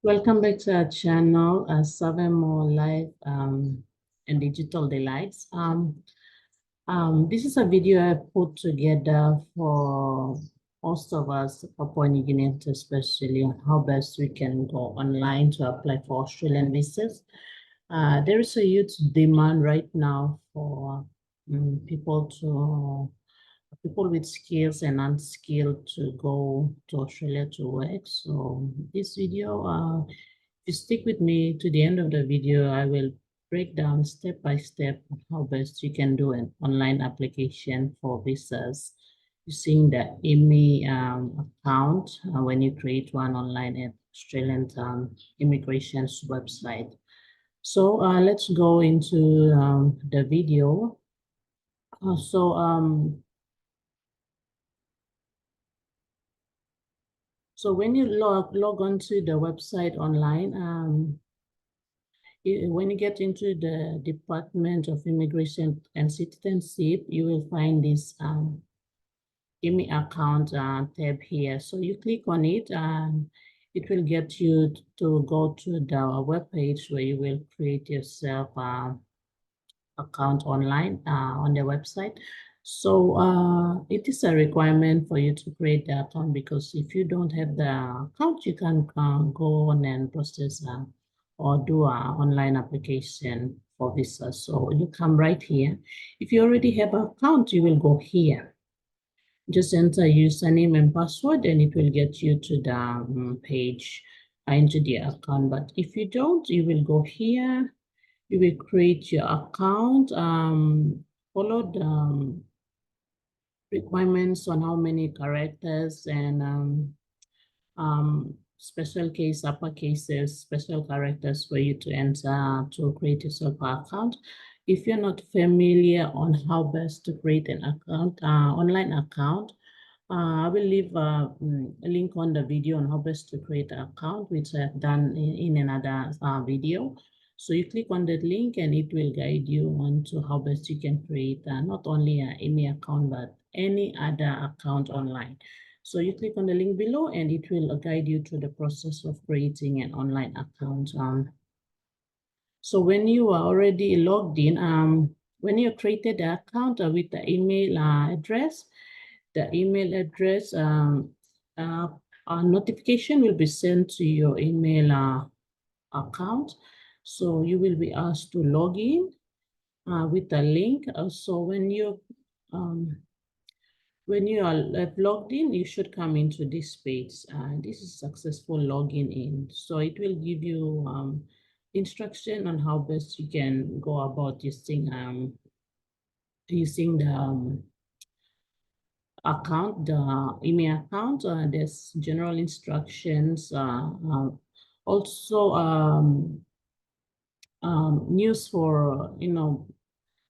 Welcome back to our channel, 7 More Life and Digital Delights. This is a video I put together for most of us, Papua New Guineans especially, on how best we can go online to apply for Australian visas. There is a huge demand right now for people with skills and unskilled to go to Australia to work. So this video, if you stick with me to the end of the video, I will break down step by step how best you can do an online application for visas using the ImmiAccount when you create one online at Australian immigration's website. So let's go into the video. So when you log onto the website online, when you get into the Department of Immigration and Citizenship, you will find this ImmiAccount tab here. So you click on it and it will get you to go to the web page where you will create yourself account online on the website. So it is a requirement for you to create the account, because if you don't have the account, you can go on and process or do an online application for visa. So you come right here. If you already have an account, you will go here. Just enter username and password and it will get you to the page into the account. But if you don't, you will go here. You will create your account, follow the requirements on how many characters and special case, upper cases, special characters for you to enter to create yourself an account. If you're not familiar on how best to create an account, online account, I will leave a link on the video on how best to create an account, which I've done in another video. So you click on that link and it will guide you on to how best you can create not only an ImmiAccount, but any other account online. So you click on the link below and it will guide you through the process of creating an online account. So when you are already logged in, when you created the account with the email address, a notification will be sent to your email account. So you will be asked to log in with the link. So when you are logged in, you should come into this page. This is successful login in. So it will give you instruction on how best you can go about using the account, the ImmiAccount. There's general instructions. Also news for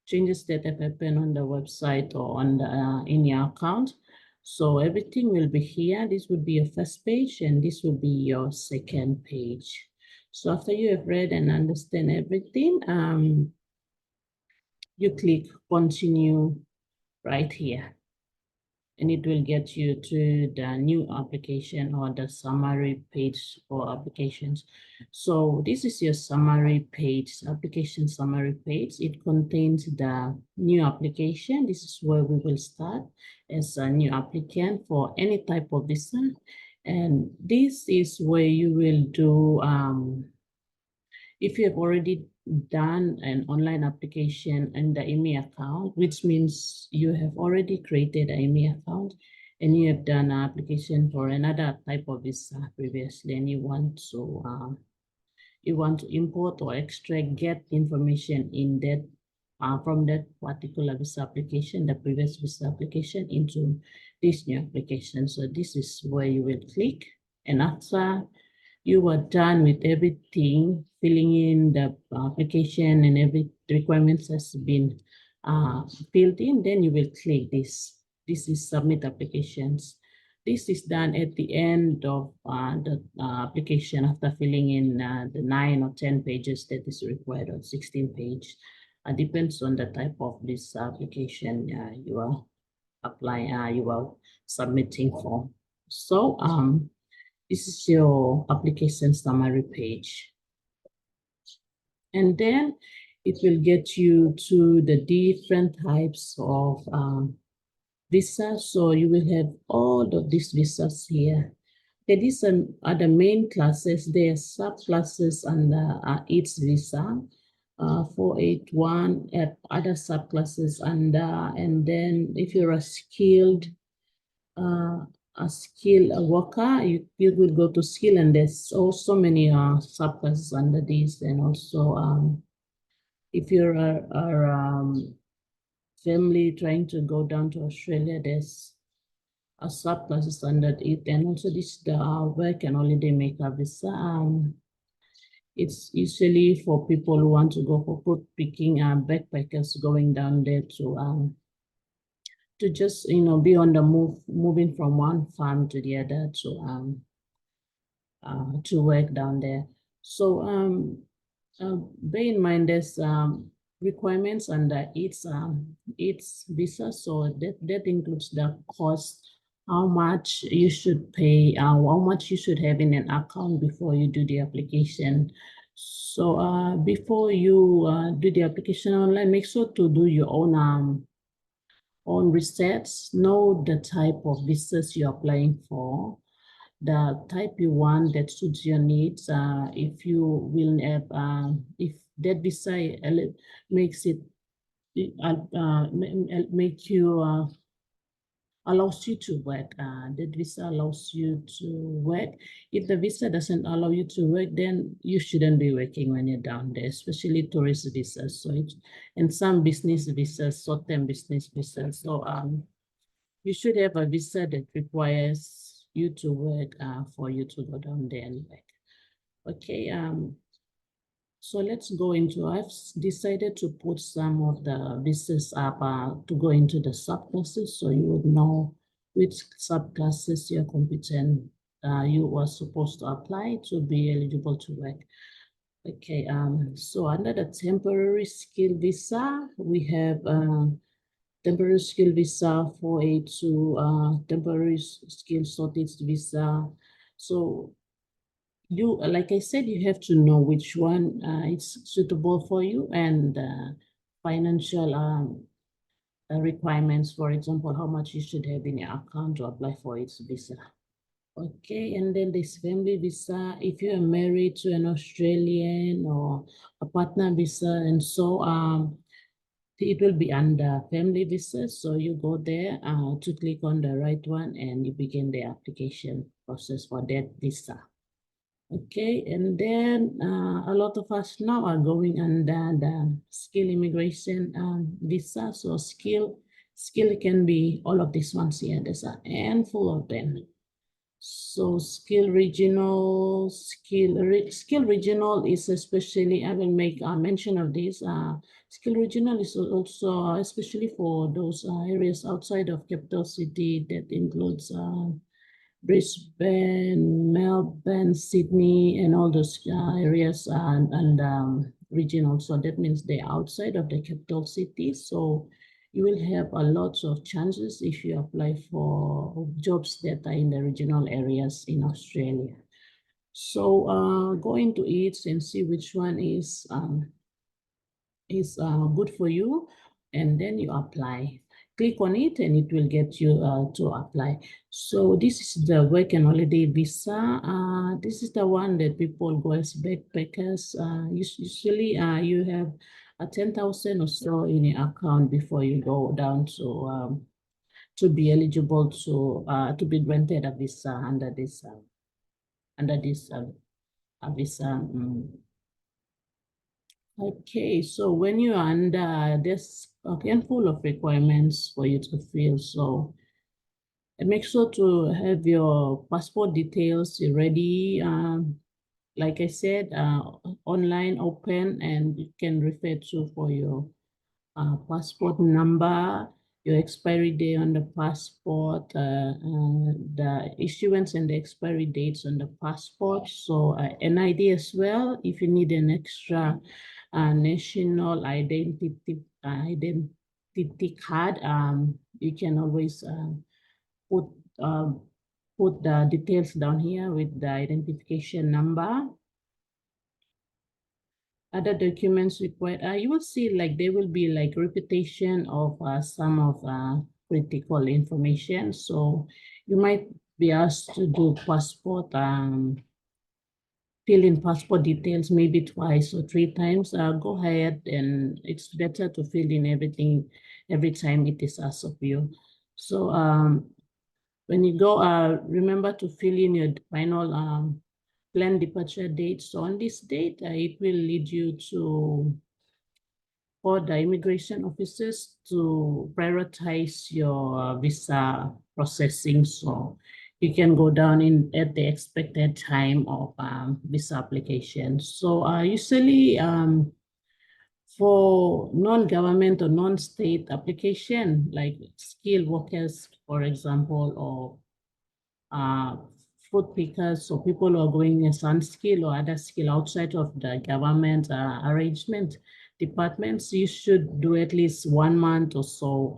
changes that have happened on the website or on the in your account. So everything will be here. This would be your first page and this will be your second page. So after you have read and understand everything, you click continue right here. And it will get you to the new application or the summary page for applications. So this is your summary page, application summary page. It contains the new application. This is where we will start as a new applicant for any type of visa. And this is where you will do, if you have already done an online application in the ImmiAccount, which means you have already created an ImmiAccount and you have done an application for another type of visa previously, and you want to import or extract, get information in that from that particular visa application, the previous visa application, into this new application. So this is where you will click, and after you are done with everything, filling in the application and every requirements has been filled in, then you will click this. This is submit applications. This is done at the end of the application after filling in the 9 or 10 pages that is required, or 16 page. Depends on the type of this application you are applying, you are submitting for. So This is your application summary page. And then it will get you to the different types of visas. So you will have all of these visas here. Okay, these are the main classes. There are subclasses under each visa. 481 other subclasses under, and then if you're a skilled worker, you will go to skill, and there's also many subclasses under this. And also if you're a family trying to go down to Australia, there's a subclasses under it. And also this the work and holiday maker visa. It's usually for people who want to go for fruit picking, backpackers going down there to just be on the move, moving from one farm to the other to work down there. So bear in mind there's requirements under its visa. So that includes the cost, how much you should pay, how much you should have in an account before you do the application. So before you do the application online, make sure to do your own research, know the type of visas you're applying for, the type you want that suits your needs. If you will have, if that visa makes it, make you, allows you to work, that visa allows you to work. If the visa doesn't allow you to work, then you shouldn't be working when you're down there, especially tourist visas. So and some business visas, short-term business visas. So you should have a visa that requires you to work for you to go down there and work. Okay, so let's go into, I've decided to put some of the visas up to go into the subclasses, so you would know which subclasses you're competent, you are supposed to apply to be eligible to work. Okay, so under the temporary skill visa, we have temporary skill visa 482, temporary skill shortage visa. So you, like I said, you have to know which one is suitable for you, and financial requirements, for example, how much you should have in your account to apply for its visa. Okay, and then this family visa, if you are married to an Australian, or a partner visa, and so it will be under family visa. So you go there to click on the right one, and you begin the application process for that visa. Okay, and then a lot of us now are going under the skill immigration visa. So skill can be all of these ones here. There's a handful of them. So skill regional is especially, I will make a mention of this. Skill regional is also especially for those areas outside of capital city. That includes Brisbane, Melbourne, Sydney, and all those areas, and regional. So that means they're outside of the capital city. So you will have a lot of chances if you apply for jobs that are in the regional areas in Australia. So go into it and see which one is good for you, and then you apply. Click on it and it will get you to apply. So this is the work and holiday visa. This is the one that people go as backpackers. Usually you have 10,000 or so in your account before you go down to be eligible to be granted a visa under this visa. Okay, so when you're under, there's a handful of requirements for you to fill. So make sure to have your passport details ready. Like I said, online open, and you can refer to for your passport number, your expiry date on the passport, the issuance and the expiry dates on the passport. So an ID as well, if you need an extra national identity card, you can always put put the details down here with the identification number. Other documents required, you will see like there will be like repetition of some of critical information. So you might be asked to do passport, fill in passport details maybe twice or 3 times. Go ahead, and it's better to fill in everything every time it is asked of you. So when you go, remember to fill in your final planned departure date. So on this date, it will lead you to for the immigration officers to prioritize your visa processing. So you can go down in at the expected time of visa application. So usually for non-government or non-state application, like skilled workers, for example, or food pickers, so people who are going in some skill or other skill outside of the government arrangement departments, you should do at least 1 month or so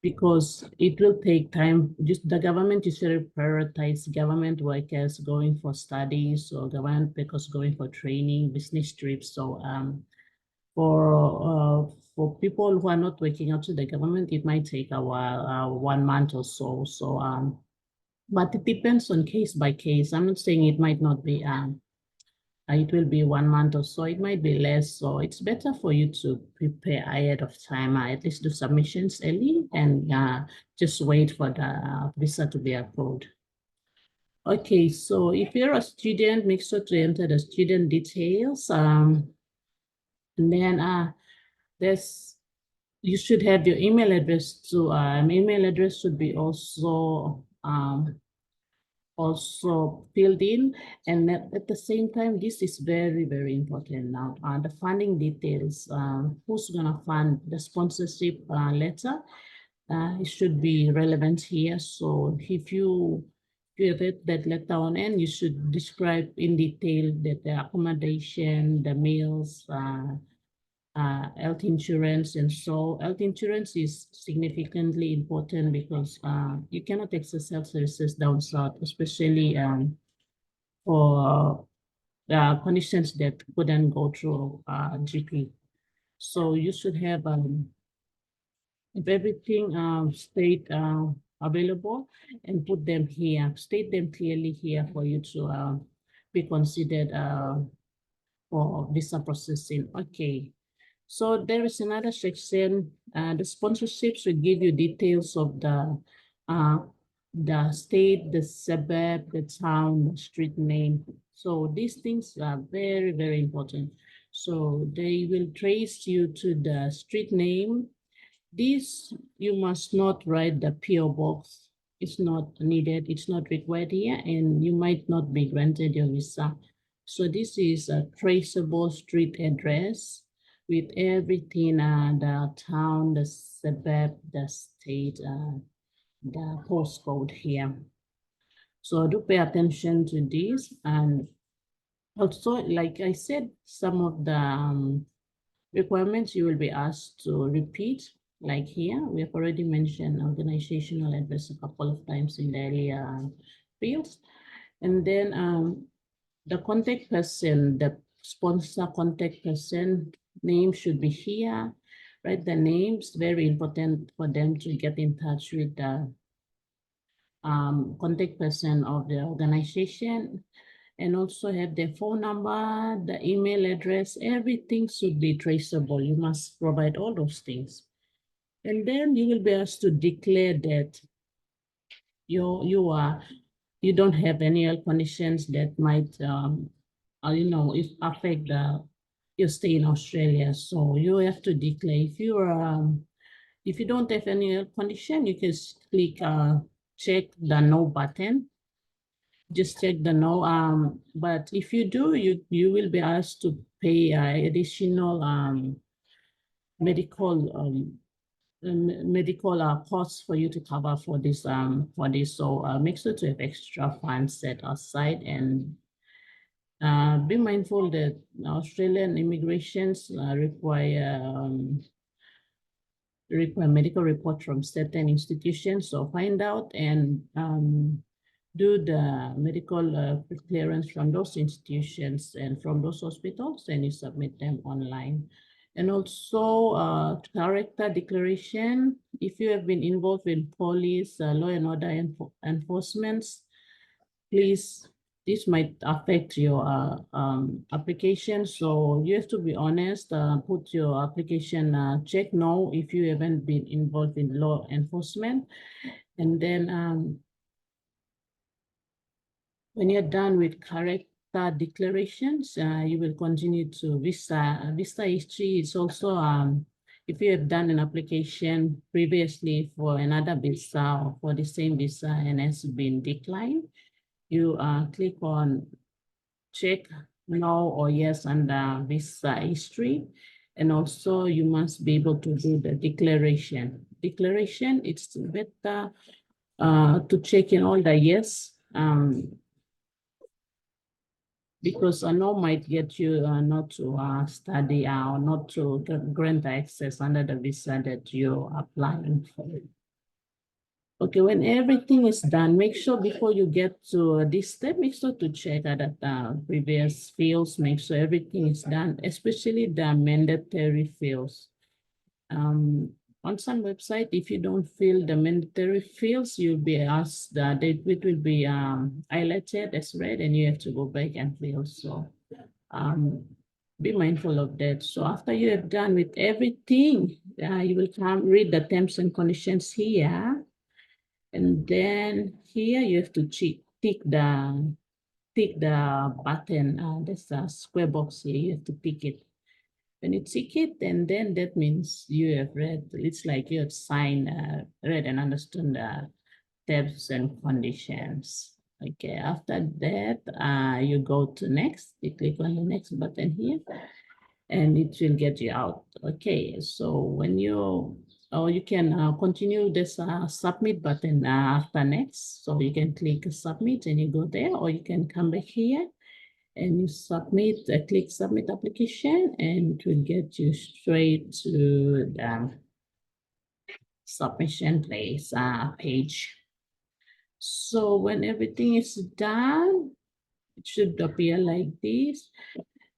because it will take time. Just the government usually prioritize government workers going for studies or government workers going for training, business trips. So for people who are not working out to the government, it might take a while, 1 month or so. So but it depends on case by case. I'm not saying it might not be, it will be 1 month or so, it might be less. So it's better for you to prepare ahead of time, at least do submissions early and just wait for the visa to be approved. Okay, so if you're a student, make sure to enter the student details. And then you should have your email address too. Email address should be also filled in. And at the same time, this is very, very important now. The funding details, who's gonna fund the sponsorship letter, it should be relevant here. So if you read that letter on end, you should describe in detail that the accommodation, the meals, health insurance. And so health insurance is significantly important because you cannot access health services down south, especially for conditions that couldn't go through GP. So you should have if everything state available and put them here, state them clearly here for you to be considered for visa processing. Okay. So there is another section, the sponsorships will give you details of the state, the suburb, the town, the street name. So these things are very, very important. So they will trace you to the street name. This, you must not write the PO box. It's not needed, it's not required here, and you might not be granted your visa. So this is a traceable street address with everything, the town, the suburb, the state, the postcode here. So do pay attention to this. And also, like I said, some of the requirements you will be asked to repeat, like here, we have already mentioned organizational address a couple of times in the earlier fields. And then the contact person, the sponsor contact person name should be here, right? The names, very important for them to get in touch with the contact person of the organization, and also have their phone number, the email address, everything should be traceable. You must provide all those things. And then you will be asked to declare that you don't have any health conditions that might if affect your stay in Australia. So you have to declare if you don't have any health condition, you can click check the no button. Just check the no. But if you do, you will be asked to pay additional medical costs for you to cover for this. So make sure to have extra funds set aside, and be mindful that Australian immigrations require medical report from certain institutions. So find out and do the medical clearance from those institutions and from those hospitals, and you submit them online. And also character declaration. If you have been involved in police, law and order enforcements, please, this might affect your application. So you have to be honest, put your application, check no if you haven't been involved in law enforcement. And then when you're done with character declarations, you will continue to visa. Visa history is also, if you have done an application previously for another visa or for the same visa and has been declined, you click on check no or yes under visa history. And also you must be able to do the declaration. Declaration, it's better to check in all the yes, because a no might get you not to study or not to grant access under the visa that you're applying for. Okay, when everything is done, make sure before you get to this step, make sure to check that previous fields, make sure everything is done, especially the mandatory fields. On some website, if you don't fill the mandatory fields, you'll be asked that it will be highlighted as red and you have to go back and fill. So be mindful of that. So after you have done with everything, you will come read the terms and conditions here. And then here you have to tick the button. There's a square box here. You have to tick it. When you tick it, and then that means you have read. It's like you have signed, read, and understood the terms and conditions. Okay. After that, you go to next. You click on the next button here, and it will get you out. Okay. So when you can continue this submit button after next. So you can click submit and you go there, or you can come back here and you submit, click submit application, and it will get you straight to the submission place page. So when everything is done, it should appear like this.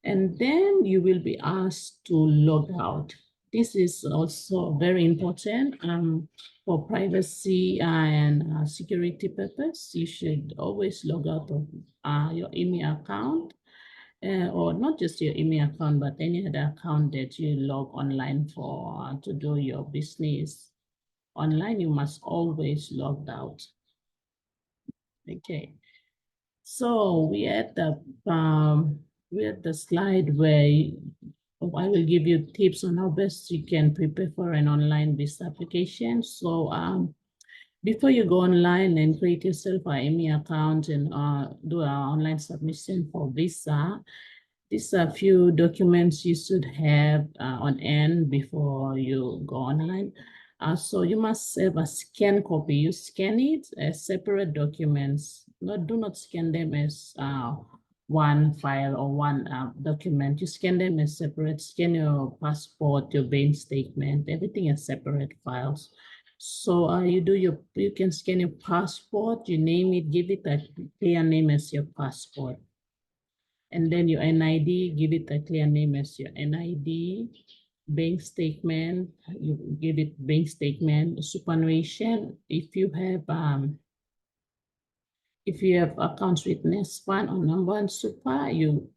And then you will be asked to log out. This is also very important for privacy and security purpose. You should always log out of your ImmiAccount, or not just your ImmiAccount, but any other account that you log online for to do your business online. You must always log out. Okay. So we at the slide where I will give you tips on how best you can prepare for an online visa application. So before you go online and create yourself an ImmiAccount and do an online submission for visa, these are a few documents you should have on hand before you go online. So you must have a scan copy. You scan it as separate documents. Do not scan them as one file or one document. You scan them as separate. Scan your passport, your bank statement, everything as separate files. So you can scan your passport, you name it, give it a clear name as your passport. And then your NID, give it a clear name as your NID. Bank statement, you give it bank statement. Superannuation, if you have accounts with NESPAN or number one super, you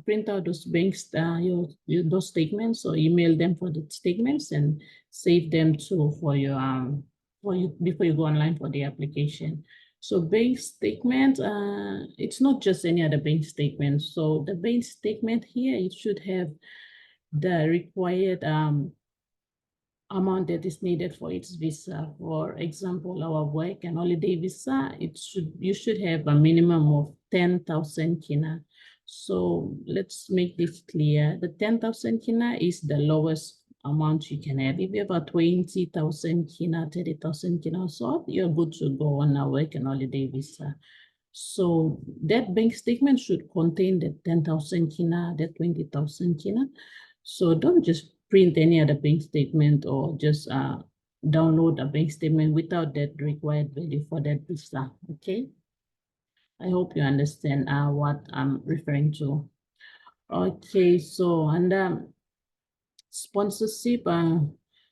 print out those banks, those statements, or email them for the statements and save them too for your before you go online for the application. So bank statement, it's not just any other bank statement. So the bank statement here, it should have the required amount that is needed for its visa. For example, our work and holiday visa, you should have a minimum of 10,000 kina. So let's make this clear. The 10,000 kina is the lowest amount you can have. If you have a 20,000 kina, 30,000 kina, so you're good to go on a work and holiday visa. So that bank statement should contain the 10,000 kina, the 20,000 kina. So don't just print any other bank statement or just download a bank statement without that required value for that visa. Okay. I hope you understand what I'm referring to. Okay, so and sponsorship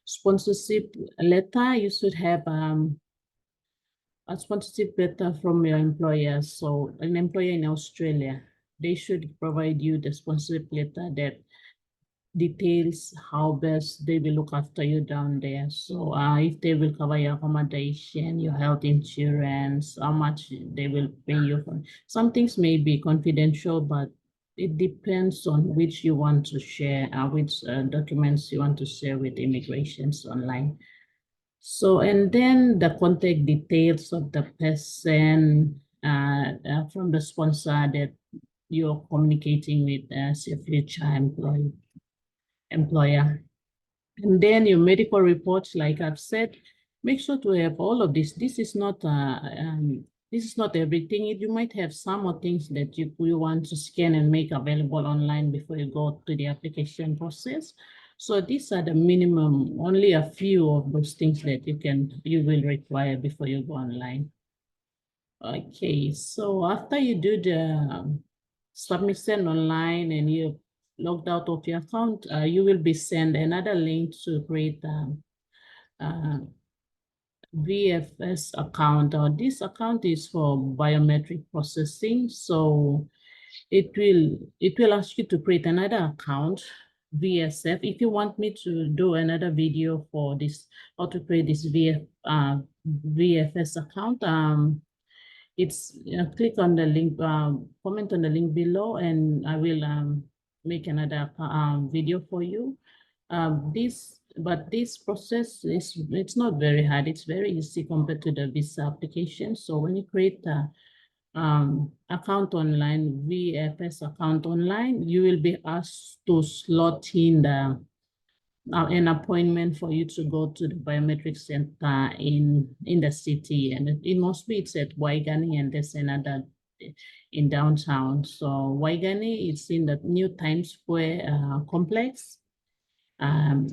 sponsorship letter, you should have a sponsorship letter from your employer. So an employer in Australia, they should provide you the sponsorship letter that details how best they will look after you down there. So if they will cover your accommodation, your health insurance, how much they will pay you for. Some things may be confidential, but it depends on which you want to share, which documents you want to share with immigrations online. So, and then the contact details of the person from the sponsor that you're communicating with as your future employer. And then your medical reports, like I've said, make sure to have all of this. This is not everything. You might have some more things that you want to scan and make available online before you go to the application process. So these are the minimum, only a few of those things that you will require before you go online. Okay, so after you do the submission online and you logged out of your account, you will be sent another link to create VFS account. This account is for biometric processing, so it will ask you to create another account, VSF. If you want me to do another video for this, how to create this VFS account, it's click on the link, comment on the link below, and I will make another video for you. This process it's not very hard. It's very easy compared to the visa application. So when you create a account online, VFS account online, you will be asked to slot in an appointment for you to go to the biometric center in the city, and it must be it's at Waigani, and there's another in downtown. So Waigani, it's in the new Times Square complex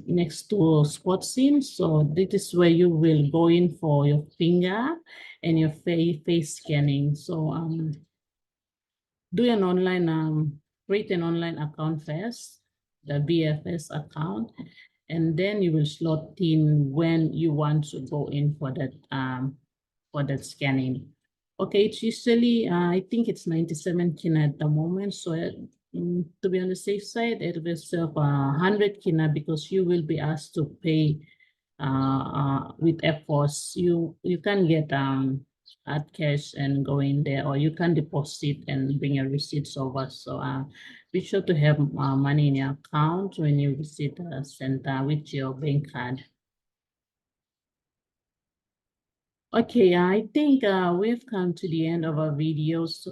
next to Sports Sim. So this is where you will go in for your finger and your face scanning. So do an online create an online account first, the BFS account, and then you will slot in when you want to go in for that scanning. Okay, it's usually I think it's 97 kina at the moment. So to be on the safe side, it will serve 100 kina because you will be asked to pay with efforts. You can get add cash and go in there, or you can deposit and bring your receipts over. So be sure to have money in your account when you visit the center with your bank card. Okay, I think we've come to the end of our videos.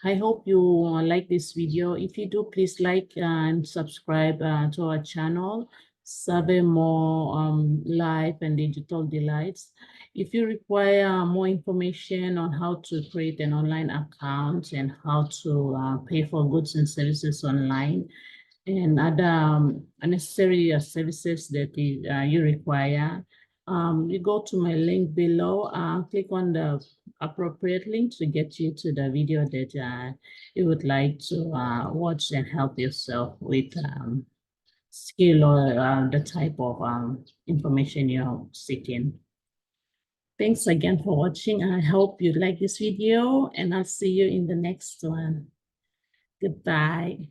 I hope you like this video. If you do, please like and subscribe to our channel, Survey More Life and Digital Delights. If you require more information on how to create an online account and how to pay for goods and services online, and other unnecessary services that you require, you go to my link below, click on the appropriate link to get you to the video that you would like to watch and help yourself with skill or the type of information you're seeking. Thanks again for watching. I hope you like this video, and I'll see you in the next one. Goodbye.